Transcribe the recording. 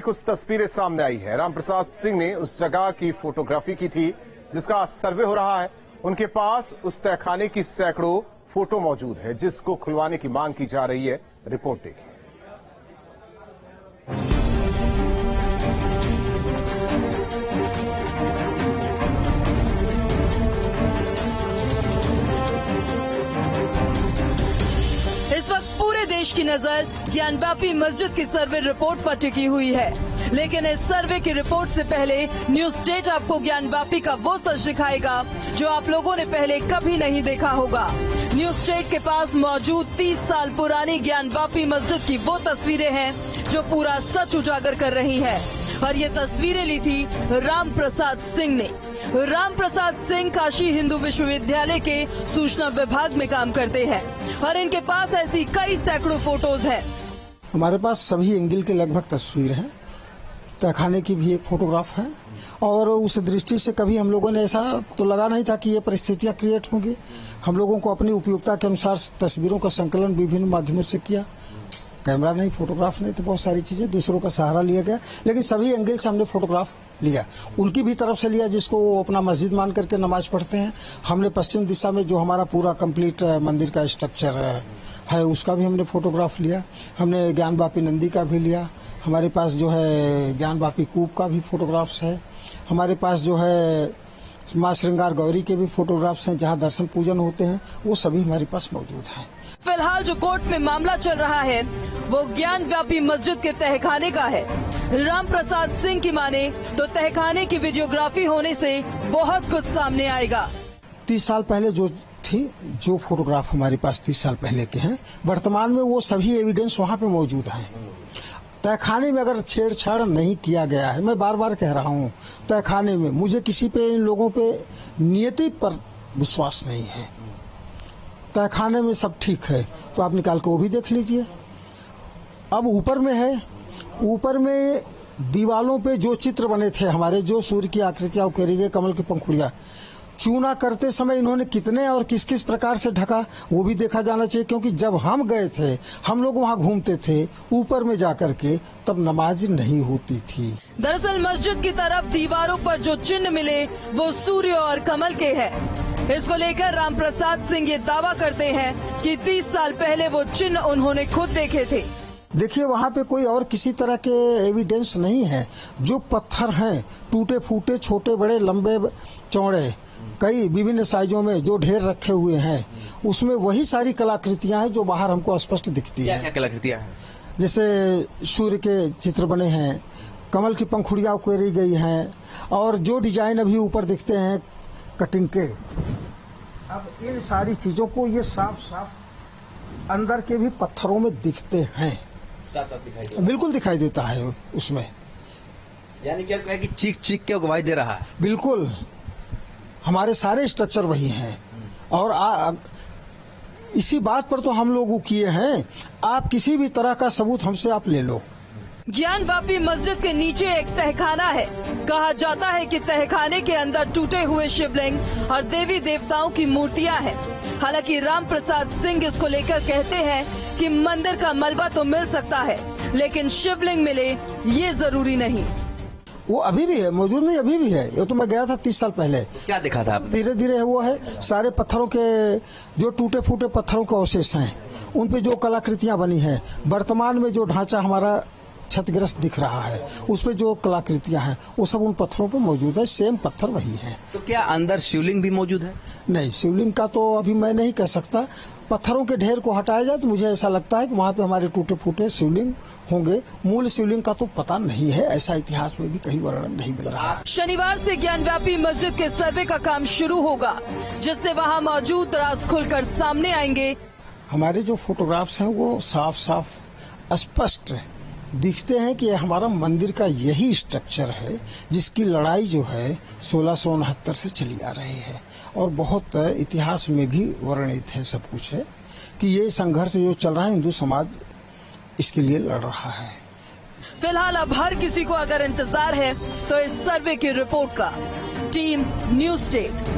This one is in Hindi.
कुछ तस्वीरें सामने आई है। रामप्रसाद सिंह ने उस जगह की फोटोग्राफी की थी जिसका सर्वे हो रहा है। उनके पास उस तहखाने की सैकड़ों फोटो मौजूद है जिसको खुलवाने की मांग की जा रही है। रिपोर्ट देखिए। इस वक्त पूरे देश की नजर ज्ञानव्यापी मस्जिद की सर्वे रिपोर्ट पर टिकी हुई है, लेकिन इस सर्वे की रिपोर्ट से पहले न्यूज स्टेट आपको ज्ञानव्यापी का वो सच दिखाएगा जो आप लोगों ने पहले कभी नहीं देखा होगा। न्यूज स्टेट के पास मौजूद 30 साल पुरानी ज्ञानव्यापी मस्जिद की वो तस्वीरें हैं जो पूरा सच उजागर कर रही है। और ये तस्वीरें ली थी रामप्रसाद सिंह ने। रामप्रसाद सिंह काशी हिंदू विश्वविद्यालय के सूचना विभाग में काम करते हैं और इनके पास ऐसी कई सैकड़ों फोटोज हैं। हमारे पास सभी एंगल के लगभग तस्वीर हैं। तहखाने की भी एक फोटोग्राफ है और उस दृष्टि से कभी हम लोगों ने ऐसा तो लगा नहीं था कि ये परिस्थितियां क्रिएट होंगी। हम लोगों को अपनी उपयोगिता के अनुसार तस्वीरों का संकलन विभिन्न माध्यमों से किया। कैमरा नहीं, फोटोग्राफ नहीं, तो बहुत सारी चीजें दूसरों का सहारा लिया गया, लेकिन सभी एंगल से हमने फोटोग्राफ लिया। उनकी भी तरफ से लिया जिसको वो अपना मस्जिद मान करके नमाज पढ़ते हैं। हमने पश्चिम दिशा में जो हमारा पूरा कंप्लीट मंदिर का स्ट्रक्चर है उसका भी हमने फोटोग्राफ लिया। हमने ज्ञानव्यापी नंदी का भी लिया। हमारे पास जो है ज्ञानव्यापी कूप का भी फोटोग्राफ्स है। हमारे पास जो है माँ श्रृंगार गौरी के भी फोटोग्राफ्स हैं जहाँ दर्शन पूजन होते हैं, वो सभी हमारे पास मौजूद हैं। फिलहाल जो कोर्ट में मामला चल रहा है वो ज्ञानव्यापी मस्जिद के तहखाने का है। रामप्रसाद सिंह की माने तो तहखाने की वीडियोग्राफी होने से बहुत कुछ सामने आएगा। 30 साल पहले जो फोटोग्राफ हमारे पास 30 साल पहले के हैं, वर्तमान में वो सभी एविडेंस वहाँ पे मौजूद हैं। तहखाने में अगर छेड़छाड़ नहीं किया गया है, मैं बार बार कह रहा हूँ, तहखाने में मुझे किसी पे इन लोगों पे नियति पर विश्वास नहीं है। तहखाने में सब ठीक है तो आप निकाल के वो भी देख लीजिए। अब ऊपर में है, ऊपर में दीवालों पे जो चित्र बने थे हमारे, जो सूर्य की आकृतियां उकेरी गई, कमल की पंखुड़ियां, चूना करते समय इन्होंने कितने और किस किस प्रकार से ढका वो भी देखा जाना चाहिए। क्योंकि जब हम गए थे, हम लोग वहाँ घूमते थे ऊपर में जाकर के, तब नमाज नहीं होती थी। दरअसल मस्जिद की तरफ दीवारों पर जो चिन्ह मिले वो सूर्य और कमल के हैं। इसको लेकर रामप्रसाद सिंह ये दावा करते हैं कि 30 साल पहले वो चिन्ह उन्होंने खुद देखे थे। देखिए वहाँ पे कोई और किसी तरह के एविडेंस नहीं है। जो पत्थर हैं टूटे फूटे, छोटे बड़े, लंबे चौड़े, कई विभिन्न साइजों में जो ढेर रखे हुए हैं, उसमें वही सारी कलाकृतियां हैं जो बाहर हमको स्पष्ट दिखती है। क्या कलाकृतियां हैं? जैसे सूर्य के चित्र बने हैं, कमल की पंखुड़ियां उकेरी गई हैं और जो डिजाइन अभी ऊपर दिखते हैं कटिंग के। अब इन सारी चीजों को ये साफ साफ अंदर के भी पत्थरों में दिखते हैं। साफ दिखाई देता है। बिल्कुल दिखाई देता है उसमें। यानी क्या है कि चीख चीख के गवाही दे रहा है। बिल्कुल हमारे सारे स्ट्रक्चर वही हैं और इसी बात पर तो हम लोग किए हैं। आप किसी भी तरह का सबूत हमसे आप ले लो। ज्ञानव्यापी मस्जिद के नीचे एक तहखाना है। कहा जाता है कि तहखाने के अंदर टूटे हुए शिवलिंग और देवी देवताओं की मूर्तियां हैं। हालांकि रामप्रसाद सिंह इसको लेकर कहते हैं कि मंदिर का मलबा तो मिल सकता है, लेकिन शिवलिंग मिले ये जरूरी नहीं। वो अभी भी है, मौजूद नहीं, अभी भी है। ये तो मैं गया था 30 साल पहले। क्या देखा था आपने? धीरे धीरे वो है, सारे पत्थरों के जो टूटे फूटे पत्थरों के अवशेष हैं, उन पे जो कलाकृतियां बनी हैं। वर्तमान में जो ढांचा हमारा क्षतिग्रस्त दिख रहा है, उस पे जो कलाकृतियां हैं वो सब उन पत्थरों पे मौजूद है। सेम पत्थर वही है। तो क्या अंदर शिवलिंग भी मौजूद है? नहीं, शिवलिंग का तो अभी मैं नहीं कह सकता। पत्थरों के ढेर को हटाया जाए तो मुझे ऐसा लगता है कि वहाँ पे हमारे टूटे फूटे शिवलिंग होंगे। मूल शिवलिंग का तो पता नहीं है, ऐसा इतिहास में भी कहीं वर्णन नहीं मिल रहा। शनिवार से ज्ञानव्यापी मस्जिद के सर्वे का काम शुरू होगा, जिससे वहाँ मौजूद राज खुलकर सामने आएंगे। हमारे जो फोटोग्राफ्स हैं वो साफ साफ स्पष्ट दिखते हैं कि हमारा मंदिर का यही स्ट्रक्चर है जिसकी लड़ाई जो है 1669 से चली आ रही है और बहुत इतिहास में भी वर्णित है। सब कुछ है कि ये संघर्ष जो चल रहा है, हिंदू समाज इसके लिए लड़ रहा है। फिलहाल अब हर किसी को अगर इंतजार है तो इस सर्वे की रिपोर्ट का। Team news state.